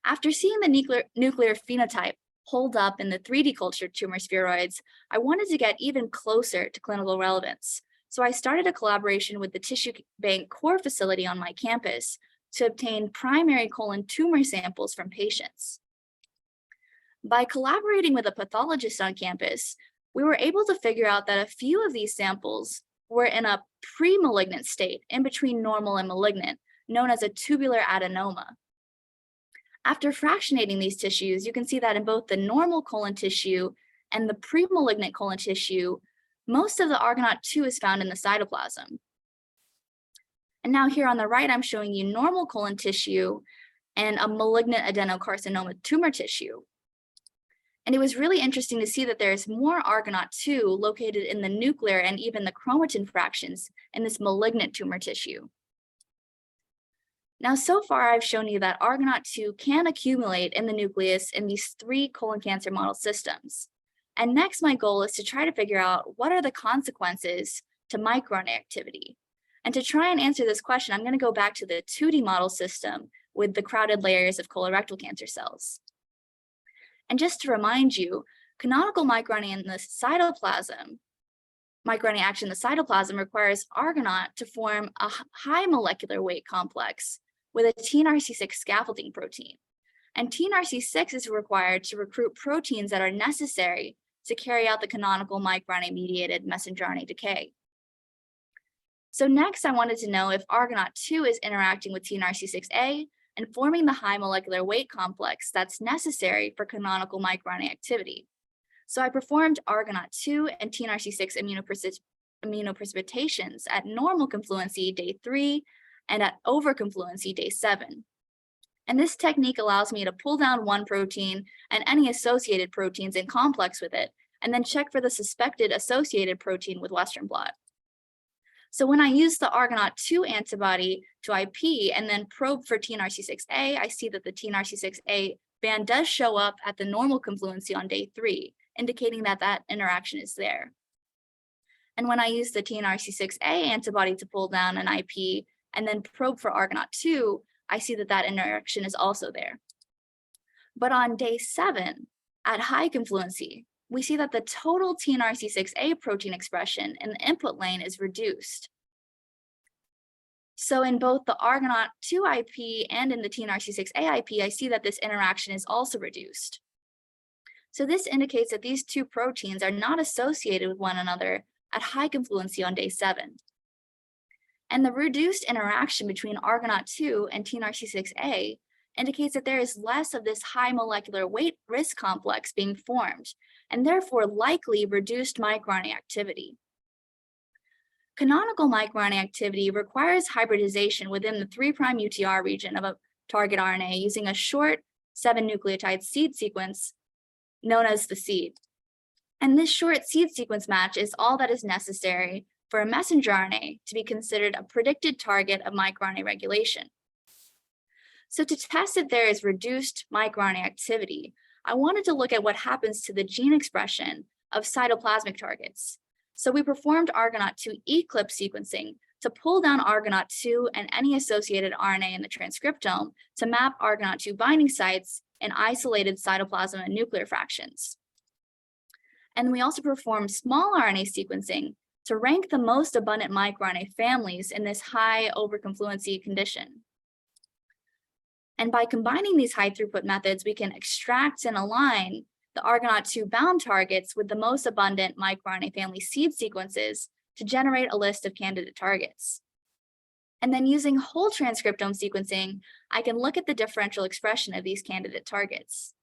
After seeing the nuclear phenotype hold up in the 3D cultured tumor spheroids, I wanted to get even closer to clinical relevance. So I started a collaboration with the Tissue Bank Core facility on my campus to obtain primary colon tumor samples from patients. By collaborating with a pathologist on campus, we were able to figure out that a few of these samples were in a pre-malignant state in between normal and malignant, known as a tubular adenoma. After fractionating these tissues, you can see that in both the normal colon tissue and the pre-malignant colon tissue, most of the Argonaute-2 is found in the cytoplasm. And now here on the right, I'm showing you normal colon tissue and a malignant adenocarcinoma tumor tissue. And it was really interesting to see that there's more Argonaute-2 located in the nuclear and even the chromatin fractions in this malignant tumor tissue. Now, so far, I've shown you that Argonaute-2 can accumulate in the nucleus in these 3 colon cancer model systems. And next, my goal is to try to figure out what are the consequences to microRNA activity. And to try and answer this question, I'm going to go back to the 2D model system with the crowded layers of colorectal cancer cells. And just to remind you, canonical microRNA in the cytoplasm, microRNA action in the cytoplasm requires Argonaute to form a high molecular weight complex with a TNRC6 scaffolding protein. And TNRC6 is required to recruit proteins that are necessary to carry out the canonical microRNA-mediated messenger RNA decay. So next, I wanted to know if Argonaute-2 is interacting with TNRC6A and forming the high molecular weight complex that's necessary for canonical microRNA activity. So I performed Argonaute-2 and TNRC6 immunoprecipitations at normal confluency day 3 and at overconfluency day 7. And this technique allows me to pull down one protein and any associated proteins in complex with it, and then check for the suspected associated protein with Western blot. So when I use the Argonaute-2 antibody to IP and then probe for TNRC6A, I see that the TNRC6A band does show up at the normal confluency on day 3, indicating that that interaction is there. And when I use the TNRC6A antibody to pull down an IP and then probe for Argonaute-2, I see that that interaction is also there. But on day 7, at high confluency, we see that the total TNRC6A protein expression in the input lane is reduced. So in both the Argonaute-2 IP and in the TNRC6A IP, I see that this interaction is also reduced. So this indicates that these two proteins are not associated with one another at high confluency on day 7. And the reduced interaction between Argonaute-2 and TNRC6A indicates that there is less of this high molecular weight risk complex being formed, and therefore likely reduced microRNA activity. Canonical microRNA activity requires hybridization within the 3' UTR region of a target RNA using a short 7-nucleotide seed sequence known as the seed. And this short seed sequence match is all that is necessary for a messenger RNA to be considered a predicted target of microRNA regulation. So to test if there is reduced microRNA activity, I wanted to look at what happens to the gene expression of cytoplasmic targets. So we performed Argonaute-2 eclipse sequencing to pull down Argonaute-2 and any associated RNA in the transcriptome to map Argonaute-2 binding sites in isolated cytoplasm and nuclear fractions. And we also performed small RNA sequencing to rank the most abundant microRNA families in this high overconfluency condition. And by combining these high throughput methods, we can extract and align the Argonaute-2 bound targets with the most abundant microRNA family seed sequences to generate a list of candidate targets. And then using whole transcriptome sequencing, I can look at the differential expression of these candidate targets.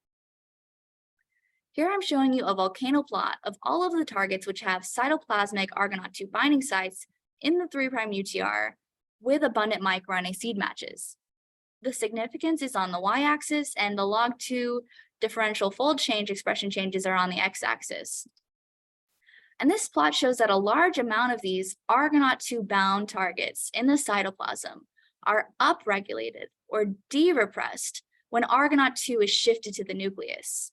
Here I'm showing you a volcano plot of all of the targets which have cytoplasmic Argonaute-2 binding sites in the 3' UTR with abundant microRNA seed matches. The significance is on the y-axis and the log2 differential fold change expression changes are on the x-axis. And this plot shows that a large amount of these Argonaute-2 bound targets in the cytoplasm are upregulated or de-repressed when Argonaute-2 is shifted to the nucleus.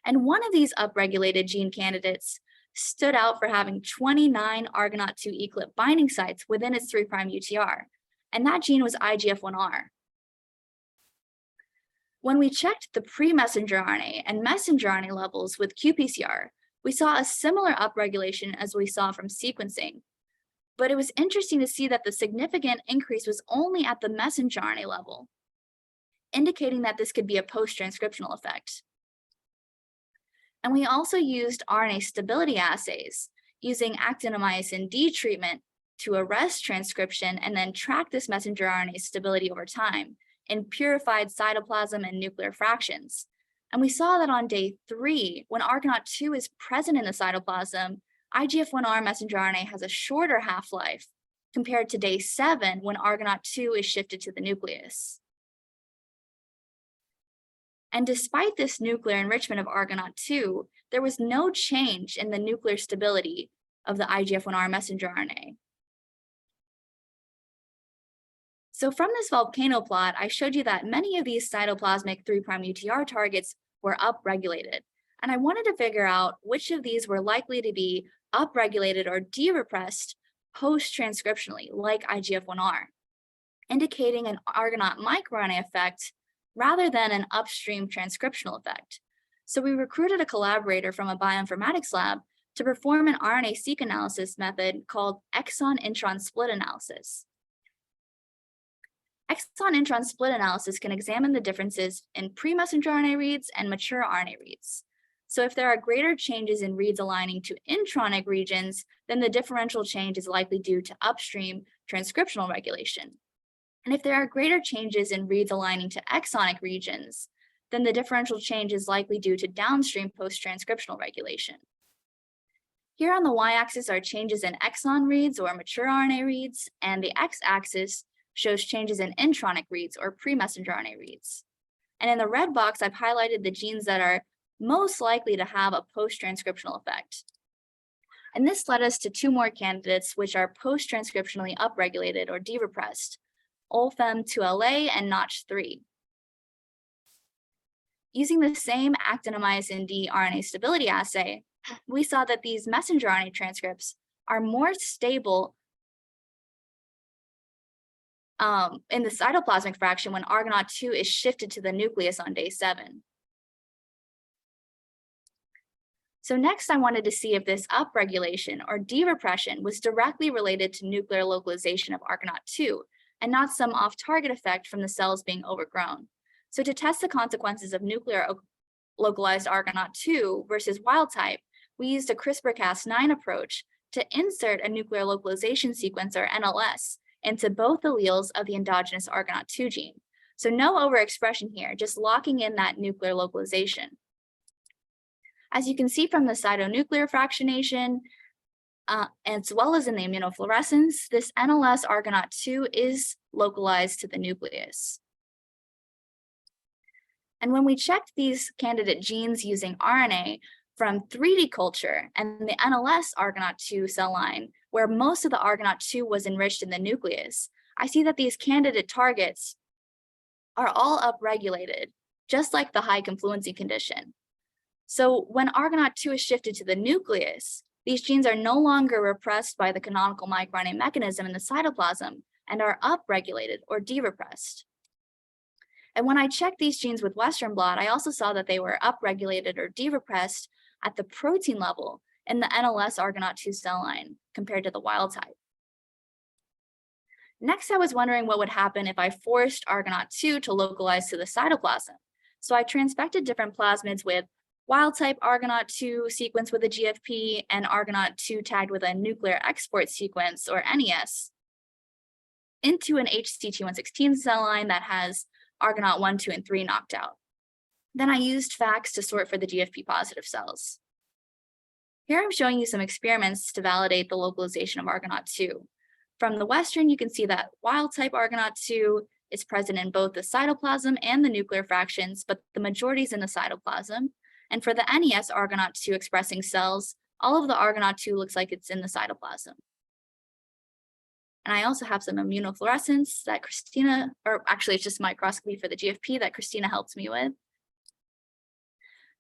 And one of these upregulated gene candidates stood out for having 29 Argonaute 2 eclip binding sites within its 3' UTR, and that gene was IGF-1R. When we checked the pre-messenger RNA and messenger RNA levels with qPCR, we saw a similar upregulation as we saw from sequencing. But it was interesting to see that the significant increase was only at the messenger RNA level, indicating that this could be a post-transcriptional effect. And we also used RNA stability assays using actinomycin D treatment to arrest transcription and then track this messenger RNA stability over time in purified cytoplasm and nuclear fractions. And we saw that on day 3, when Argonaute 2 is present in the cytoplasm, IGF-1R messenger RNA has a shorter half-life compared to day 7 when Argonaute 2 is shifted to the nucleus. And despite this nuclear enrichment of Argonaute 2, there was no change in the nuclear stability of the IGF-1R messenger RNA. So from this volcano plot, I showed you that many of these cytoplasmic 3' UTR targets were upregulated. And I wanted to figure out which of these were likely to be upregulated or de-repressed post-transcriptionally, like IGF-1R, indicating an Argonaute microRNA effect rather than an upstream transcriptional effect. So we recruited a collaborator from a bioinformatics lab to perform an RNA-seq analysis method called exon-intron split analysis. Exon-intron split analysis can examine the differences in pre-messenger RNA reads and mature RNA reads. So if there are greater changes in reads aligning to intronic regions, then the differential change is likely due to upstream transcriptional regulation. And if there are greater changes in reads aligning to exonic regions, then the differential change is likely due to downstream post-transcriptional regulation. Here on the y-axis are changes in exon reads or mature RNA reads, and the x-axis shows changes in intronic reads or pre-messenger RNA reads. And in the red box, I've highlighted the genes that are most likely to have a post-transcriptional effect. And this led us to 2 more candidates which are post-transcriptionally upregulated or de-repressed, OLFEM2LA and Notch3. Using the same actinomycin D RNA stability assay, we saw that these messenger RNA transcripts are more stable in the cytoplasmic fraction when Argonaute 2 is shifted to the nucleus on day 7. So next, I wanted to see if this upregulation or de-repression was directly related to nuclear localization of Argonaute 2 and not some off-target effect from the cells being overgrown. So to test the consequences of nuclear localized Argonaute 2 versus wild type, we used a CRISPR-Cas9 approach to insert a nuclear localization sequence, or NLS, into both alleles of the endogenous Argonaute 2 gene. So no overexpression here, just locking in that nuclear localization. As you can see from the cytonuclear fractionation, as well as in the immunofluorescence, this NLS Argonaute 2 is localized to the nucleus. And when we checked these candidate genes using RNA from 3D culture and the NLS Argonaute 2 cell line, where most of the Argonaute 2 was enriched in the nucleus, I see that these candidate targets are all upregulated, just like the high confluency condition. So when Argonaute 2 is shifted to the nucleus, these genes are no longer repressed by the canonical microRNA mechanism in the cytoplasm and are upregulated or de-repressed. And when I checked these genes with Western blot, I also saw that they were upregulated or de-repressed at the protein level in the NLS Argonaute 2 cell line compared to the wild type. Next, I was wondering what would happen if I forced Argonaute 2 to localize to the cytoplasm. So I transfected different plasmids with wild type Argonaute 2 sequence with a GFP and Argonaute 2 tagged with a nuclear export sequence, or NES, into an HCT116 cell line that has Argonaute 1, 2, and 3 knocked out. Then I used FACS to sort for the GFP positive cells. Here I'm showing you some experiments to validate the localization of Argonaute 2. From the Western, you can see that wild type Argonaute 2 is present in both the cytoplasm and the nuclear fractions, but the majority is in the cytoplasm. And for the NES Argonaute 2 expressing cells, all of the Argonaute 2 looks like it's in the cytoplasm. And I also have some immunofluorescence that Christina, or actually it's just microscopy for the GFP that Christina helped me with.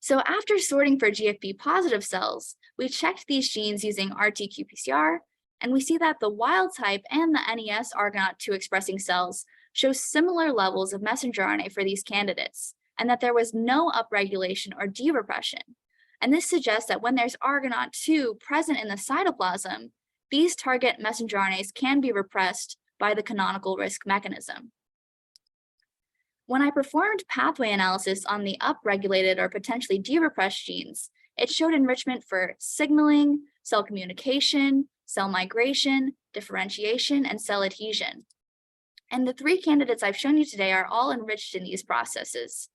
So after sorting for GFP positive cells, we checked these genes using RT-qPCR, and we see that the wild type and the NES Argonaute2 expressing cells show similar levels of messenger RNA for these candidates, and that there was no upregulation or de-repression. And this suggests that when there's Argonaute2 present in the cytoplasm, these target messenger RNAs can be repressed by the canonical risk mechanism. When I performed pathway analysis on the upregulated or potentially de-repressed genes, it showed enrichment for signaling, cell communication, cell migration, differentiation, and cell adhesion. And the 3 candidates I've shown you today are all enriched in these processes.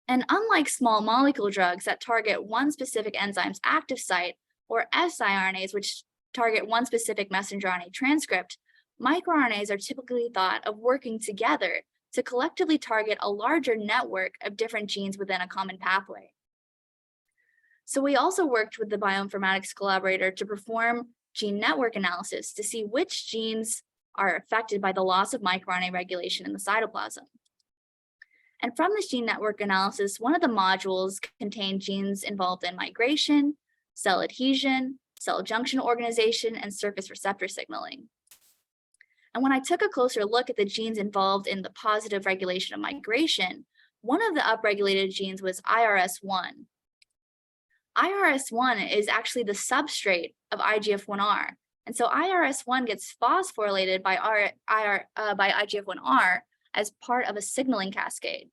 And unlike small molecule drugs that target one specific enzyme's active site, or siRNAs, which target one specific messenger RNA transcript, microRNAs are typically thought of working together to collectively target a larger network of different genes within a common pathway. So we also worked with the bioinformatics collaborator to perform gene network analysis to see which genes are affected by the loss of microRNA regulation in the cytoplasm. And from this gene network analysis, one of the modules contained genes involved in migration, cell adhesion, cell junction organization, and surface receptor signaling. And when I took a closer look at the genes involved in the positive regulation of migration, one of the upregulated genes was IRS1. IRS1 is actually the substrate of IGF-1R. And so IRS1 gets phosphorylated by IGF-1R as part of a signaling cascade.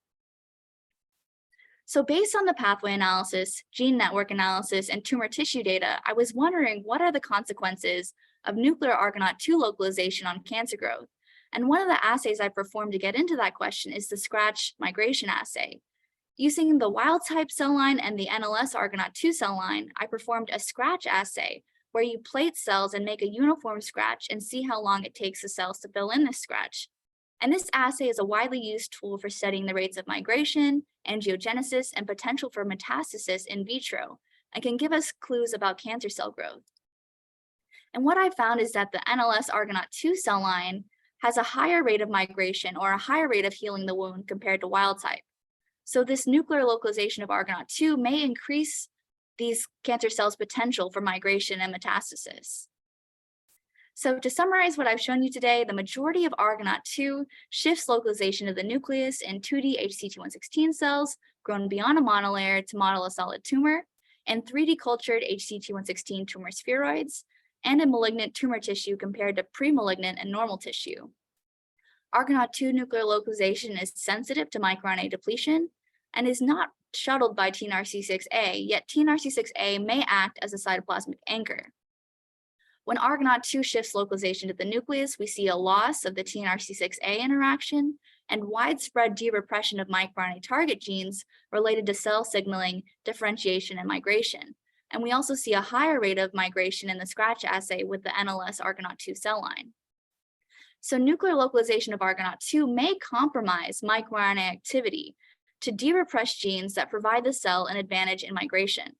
So based on the pathway analysis, gene network analysis, and tumor tissue data, I was wondering what are the consequences of nuclear Argonaute2 localization on cancer growth. And one of the assays I performed to get into that question is the scratch migration assay. Using the wild type cell line and the NLS Argonaute2 cell line, I performed a scratch assay where you plate cells and make a uniform scratch and see how long it takes the cells to fill in this scratch. And this assay is a widely used tool for studying the rates of migration, angiogenesis, and potential for metastasis in vitro, and can give us clues about cancer cell growth. And what I found is that the NLS Argonaute2 cell line has a higher rate of migration or a higher rate of healing the wound compared to wild type. So this nuclear localization of Argonaute2 may increase these cancer cells' potential for migration and metastasis. So to summarize what I've shown you today, the majority of Argonaute2 shifts localization of the nucleus in 2D HCT116 cells grown beyond a monolayer to model a solid tumor, and 3D cultured HCT116 tumor spheroids, and in malignant tumor tissue compared to pre-malignant and normal tissue. Argonaute2 nuclear localization is sensitive to microRNA depletion and is not shuttled by TNRC6A, yet TNRC6A may act as a cytoplasmic anchor. When Argonaute2 shifts localization to the nucleus, we see a loss of the TNRC6A interaction and widespread de-repression of microRNA target genes related to cell signaling, differentiation, and migration. And we also see a higher rate of migration in the scratch assay with the NLS Argonaute2 cell line. So nuclear localization of Argonaute2 may compromise microRNA activity to de-repress genes that provide the cell an advantage in migration.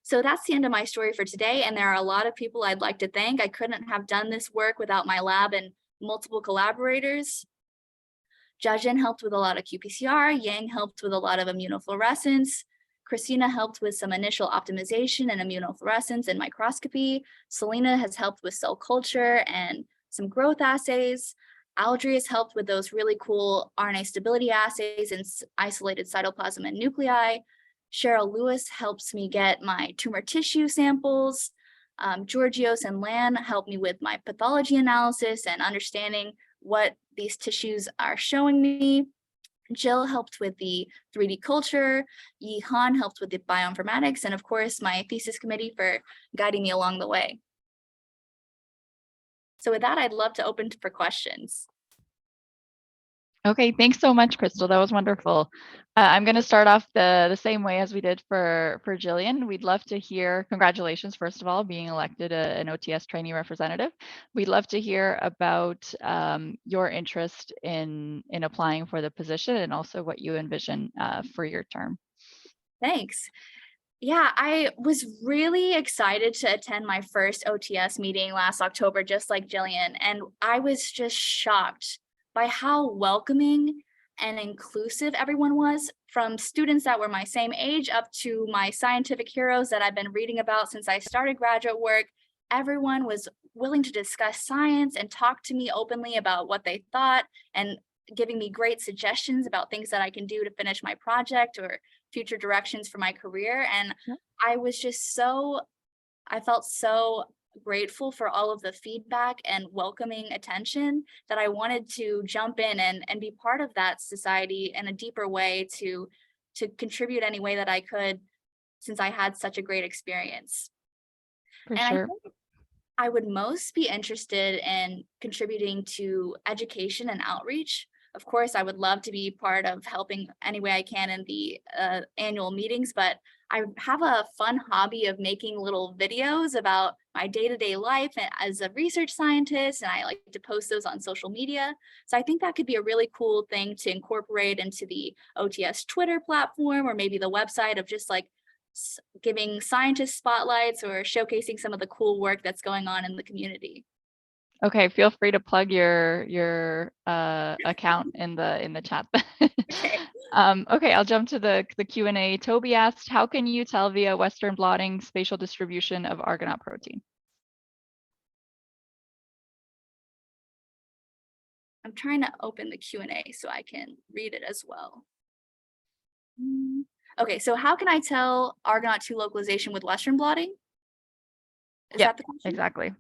So that's the end of my story for today, and there are a lot of people I'd like to thank. I couldn't have done this work without my lab and multiple collaborators. Jiajin helped with a lot of qPCR, Yang helped with a lot of immunofluorescence, Christina helped with some initial optimization and immunofluorescence and microscopy, Selena has helped with cell culture and some growth assays, Aldry has helped with those really cool RNA stability assays in isolated cytoplasm and nuclei, Cheryl Lewis helps me get my tumor tissue samples. Georgios and Lan helped me with my pathology analysis and understanding what these tissues are showing me. Jill helped with the 3D culture. Yi Han helped with the bioinformatics. And of course, my thesis committee for guiding me along the way. So with that, I'd love to open for questions. Okay, thanks so much, Krystal. That was wonderful. I'm going to start off the same way as we did for Jillian. We'd love to hear, congratulations, first of all, being elected an OTS trainee representative. We'd love to hear about your interest in applying for the position and also what you envision for your term. Thanks. Yeah, I was really excited to attend my first OTS meeting last October, just like Jillian, and I was just shocked by how welcoming and inclusive everyone was, from students that were my same age up to my scientific heroes that I've been reading about since I started graduate work. Everyone was willing to discuss science and talk to me openly about what they thought and giving me great suggestions about things that I can do to finish my project or future directions for my career. And I was just I felt so grateful for all of the feedback and welcoming attention that I wanted to jump in and be part of that society in a deeper way to contribute any way that I could, since I had such a great experience. For And sure. I think I would most be interested in contributing to education and outreach. Of course, I would love to be part of helping any way I can in the annual meetings, but I have a fun hobby of making little videos about my day-to-day life as a research scientist, and I like to post those on social media. So I think that could be a really cool thing to incorporate into the OTS Twitter platform, or maybe the website, of just like giving scientist spotlights or showcasing some of the cool work that's going on in the community. Okay, feel free to plug your account in the chat. Okay. Okay, I'll jump to the Q&A. Toby asked, how can you tell via Western blotting spatial distribution of Argonaut protein? I'm trying to open the Q&A so I can read it as well. Okay, so how can I tell Argonaut 2 localization with Western blotting? Is that the question? Exactly.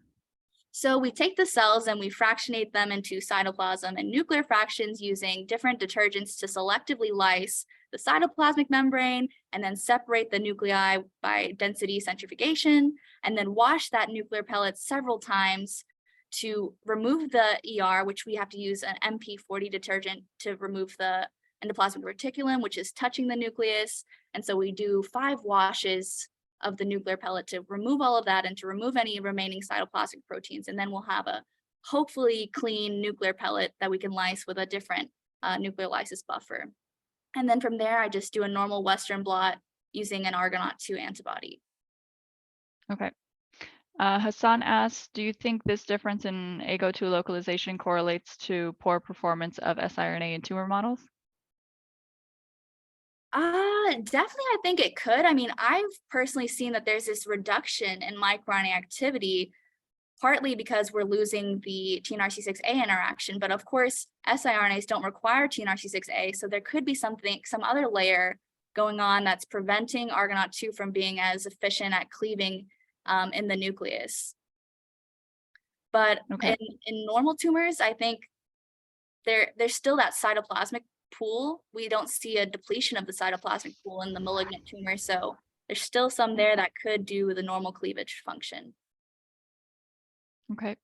So we take the cells and we fractionate them into cytoplasm and nuclear fractions using different detergents to selectively lyse the cytoplasmic membrane and then separate the nuclei by density centrifugation, and then wash that nuclear pellet several times to remove the ER, which we have to use an MP40 detergent to remove the endoplasmic reticulum, which is touching the nucleus. And so we do 5 washes of the nuclear pellet to remove all of that and to remove any remaining cytoplasmic proteins. And then we'll have a hopefully clean nuclear pellet that we can lyse with a different nuclear lysis buffer. And then from there, I just do a normal Western blot using an Argonaut 2 antibody. Okay. Hassan asked, do you think this difference in AGO2 localization correlates to poor performance of siRNA in tumor models? Definitely, I think it could. I mean, I've personally seen that there's this reduction in microRNA activity, partly because we're losing the TNRC6A interaction, but of course, siRNAs don't require TNRC6A, so there could be some other layer going on that's preventing Argonaut 2 from being as efficient at cleaving in the nucleus. But in normal tumors, I think there's still that cytoplasmic pool. We don't see a depletion of the cytoplasmic pool in the malignant tumor, so there's still some there that could do the normal cleavage function. Okay.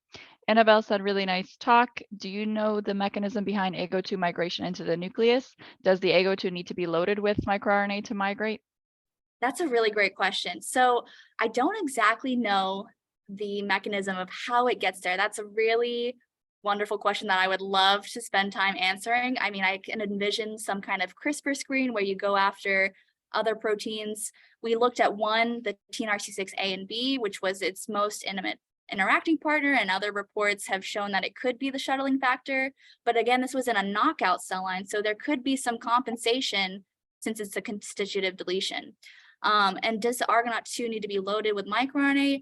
Annabelle said, really nice talk. Do you know the mechanism behind AGO2 migration into the nucleus? Does the AGO2 need to be loaded with microRNA to migrate? That's a really great question. So I don't exactly know the mechanism of how it gets there. That's a really wonderful question that I would love to spend time answering. I mean, I can envision some kind of CRISPR screen where you go after other proteins. We looked at one, the TNRC6A and B, which was its most intimate interacting partner, and other reports have shown that it could be the shuttling factor. But again, this was in a knockout cell line, so there could be some compensation since it's a constitutive deletion. And does the Argonaut 2 need to be loaded with microRNA?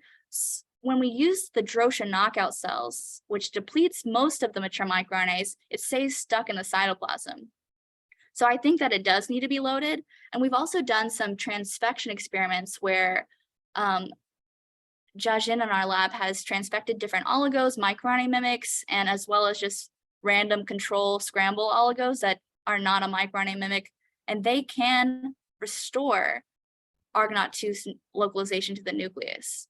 When we use the Drosha knockout cells, which depletes most of the mature microRNAs, it stays stuck in the cytoplasm. So I think that it does need to be loaded. And we've also done some transfection experiments where Jillian in our lab has transfected different oligos, microRNA mimics, and as well as just random control scramble oligos that are not a microRNA mimic, and they can restore Argonaut 2's localization to the nucleus.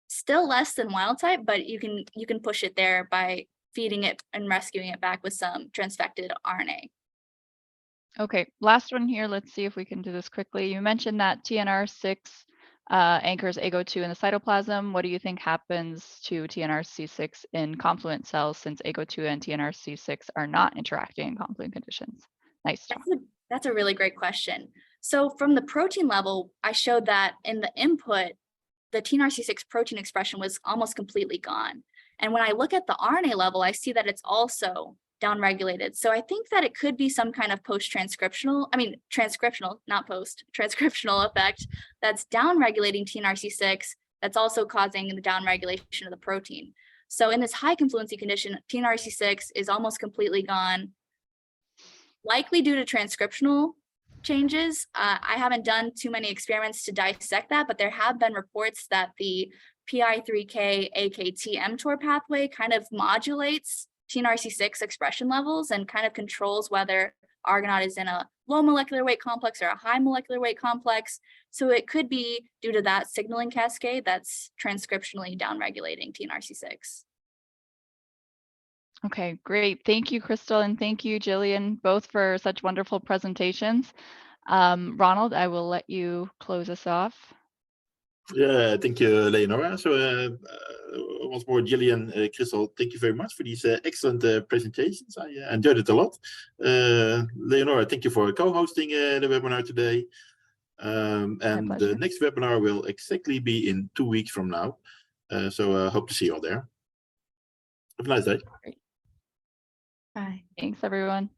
Still less than wild type, but you can push it there by feeding it and rescuing it back with some transfected RNA. Okay, last one here. Let's see if we can do this quickly. You mentioned that TNR6 anchors AGO2 in the cytoplasm. What do you think happens to TNRC6 in complement cells, since AGO2 and TNRC6 are not interacting in complement conditions? Nice job. That's a really great question. So from the protein level, I showed that in the input, the TNRC6 protein expression was almost completely gone. And when I look at the RNA level, I see that it's also downregulated. So I think that it could be some kind of transcriptional, not post, transcriptional effect that's downregulating TNRC6 that's also causing the downregulation of the protein. So in this high confluency condition, TNRC6 is almost completely gone, likely due to transcriptional changes. I haven't done too many experiments to dissect that, but there have been reports that the PI3K AKT mTOR pathway kind of modulates TNRC6 expression levels and kind of controls whether Argonaute is in a low molecular weight complex or a high molecular weight complex. So it could be due to that signaling cascade that's transcriptionally downregulating TNRC6. Okay, great. Thank you, Krystal, and thank you, Jillian, both for such wonderful presentations. Ronald, I will let you close us off. Yeah, thank you, Leonora. So once more, Jillian, Krystal, thank you very much for these excellent presentations. I enjoyed it a lot. Leonora, thank you for co-hosting the webinar today. And the next webinar will exactly be in 2 weeks from now. So hope to see you all there. Have a nice day. Bye. Thanks, everyone.